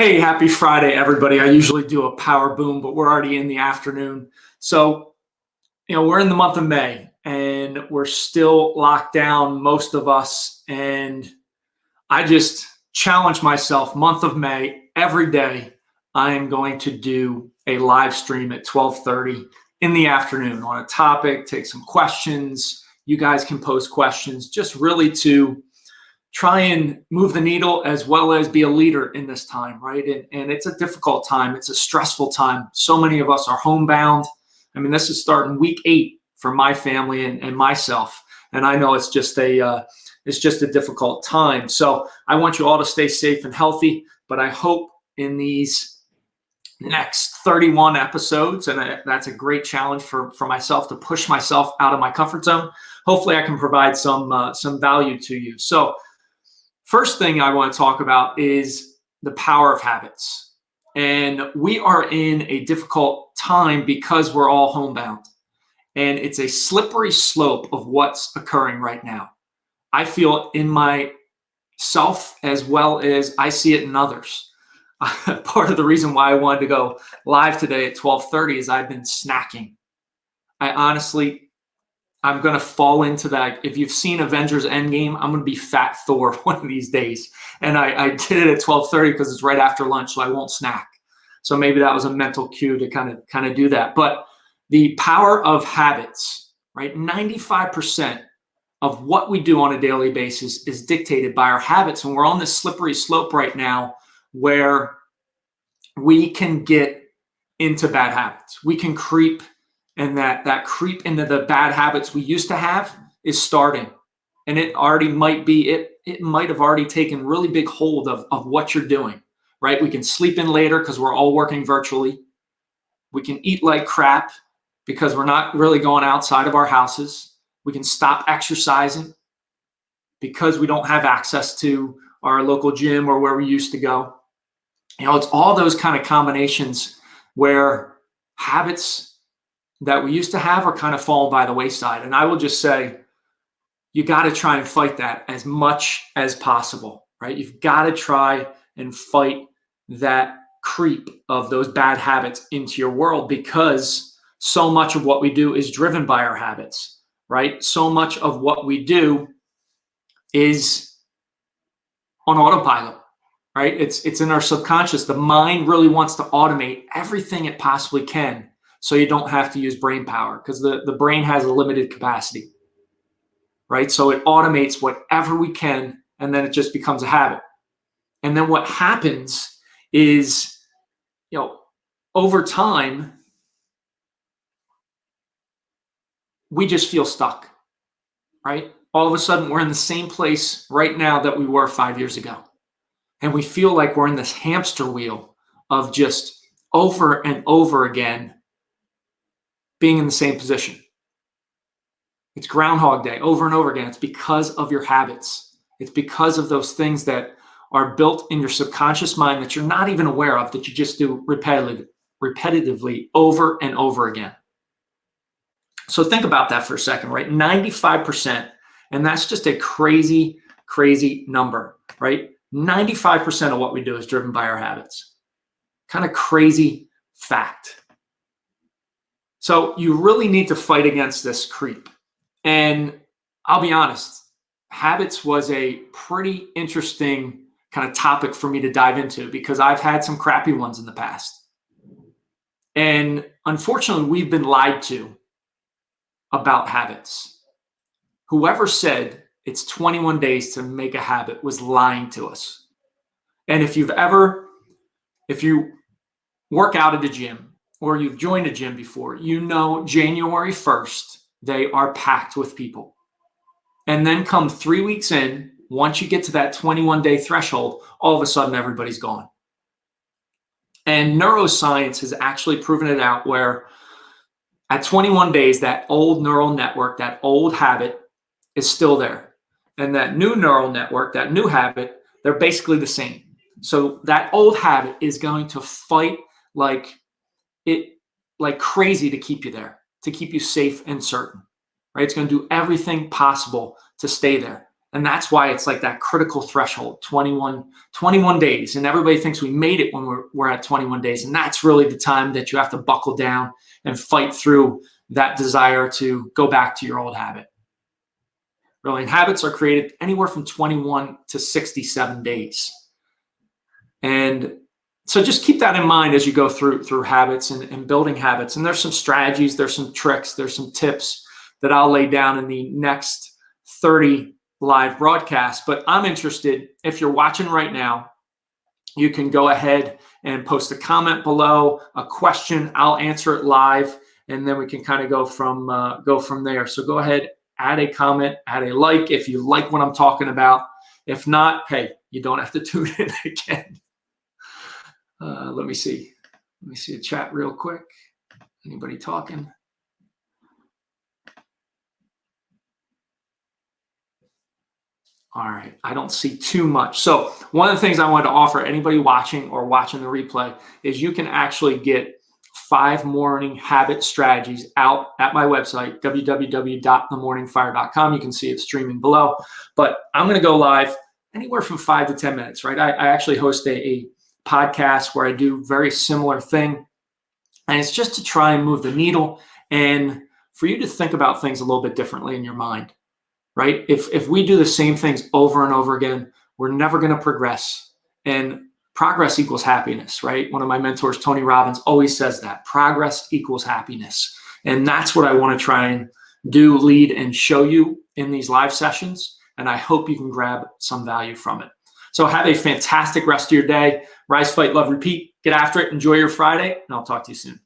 Hey, happy Friday, everybody. I usually do a power boom, but we're already in the afternoon. So, we're in the month of May and we're still locked down, most of us. And I just challenge myself, month of May, every day, I am going to do a live stream at 12:30 in the afternoon on a topic, take some questions. You guys can post questions just really to try and move the needle as well as be a leader in this time, right? And it's a difficult time. It's a stressful time. So many of us are homebound. I mean, this is starting week 8 for my family and myself. And I know it's just a difficult time. So I want you all to stay safe and healthy. But I hope in these next 31 episodes, and that's a great challenge for myself to push myself out of my comfort zone. Hopefully I can provide some value to you. So first thing I want to talk about is the power of habits. And we are in a difficult time because we're all homebound. And it's a slippery slope of what's occurring right now. I feel in myself as well as I see it in others. Part of the reason why I wanted to go live today at 12:30 is I've been snacking. I'm going to fall into that. If you've seen Avengers Endgame, I'm going to be Fat Thor one of these days. And I did it at 12:30 because it's right after lunch, so I won't snack. So maybe that was a mental cue to kind of do that. But the power of habits, right? 95% of what we do on a daily basis is dictated by our habits. And we're on this slippery slope right now where we can get into bad habits. We can creep. And that creep into the bad habits we used to have is starting. And it already might be, it might have already taken really big hold of what you're doing, right? We can sleep in later because we're all working virtually. We can eat like crap because we're not really going outside of our houses. We can stop exercising because we don't have access to our local gym or where we used to go. It's all those kind of combinations where habits that we used to have are kind of fallen by the wayside. And I will just say, you got to try and fight that as much as possible, right? You've got to try and fight that creep of those bad habits into your world because so much of what we do is driven by our habits, right? So much of what we do is on autopilot, right? It's in our subconscious. The mind really wants to automate everything it possibly can so you don't have to use brain power because the brain has a limited capacity, right? So it automates whatever we can, and then it just becomes a habit. And then what happens is, over time, we just feel stuck, right? All of a sudden, we're in the same place right now that we were 5 years ago. And we feel like we're in this hamster wheel of just over and over again being in the same position. It's Groundhog Day over and over again. It's because of your habits. It's because of those things that are built in your subconscious mind that you're not even aware of, that you just do repetitively over and over again. So think about that for a second, right? 95%, and that's just a crazy, crazy number, right? 95% of what we do is driven by our habits. Kind of crazy fact. So you really need to fight against this creep. And I'll be honest, habits was a pretty interesting kind of topic for me to dive into because I've had some crappy ones in the past. And unfortunately, we've been lied to about habits. Whoever said it's 21 days to make a habit was lying to us. And if you work out at the gym, or you've joined a gym before, January 1st, they are packed with people. And then come 3 weeks in, once you get to that 21-day threshold, all of a sudden everybody's gone. And neuroscience has actually proven it out where at 21 days, that old neural network, that old habit is still there. And that new neural network, that new habit, they're basically the same. So that old habit is going to fight like crazy to keep you there, to keep you safe and certain, right? It's going to do everything possible to stay there. And that's why it's like that critical threshold, 21 days. And everybody thinks we made it when we're at 21 days. And that's really the time that you have to buckle down and fight through that desire to go back to your old habit. Really, and habits are created anywhere from 21 to 67 days. And so just keep that in mind as you go through habits and building habits. And there's some strategies, there's some tricks, there's some tips that I'll lay down in the next 30 live broadcasts. But I'm interested, if you're watching right now, you can go ahead and post a comment below, a question. I'll answer it live, and then we can kind of go from there. So go ahead, add a comment, add a like if you like what I'm talking about. If not, hey, you don't have to tune in again. Let me see the chat real quick. Anybody talking? All right, I don't see too much. So one of the things I wanted to offer anybody watching or watching the replay is you can actually get 5 morning habit strategies out at my website, www.themorningfire.com. You can see it streaming below. But I'm going to go live anywhere from 5 to 10 minutes, right? I actually host a podcast where I do very similar thing. And it's just to try and move the needle and for you to think about things a little bit differently in your mind. Right? If we do the same things over and over again, we're never going to progress. And progress equals happiness, right? One of my mentors, Tony Robbins, always says that progress equals happiness. And that's what I want to try and do, lead, and show you in these live sessions. And I hope you can grab some value from it. So have a fantastic rest of your day. Rise, fight, love, repeat. Get after it. Enjoy your Friday. And I'll talk to you soon.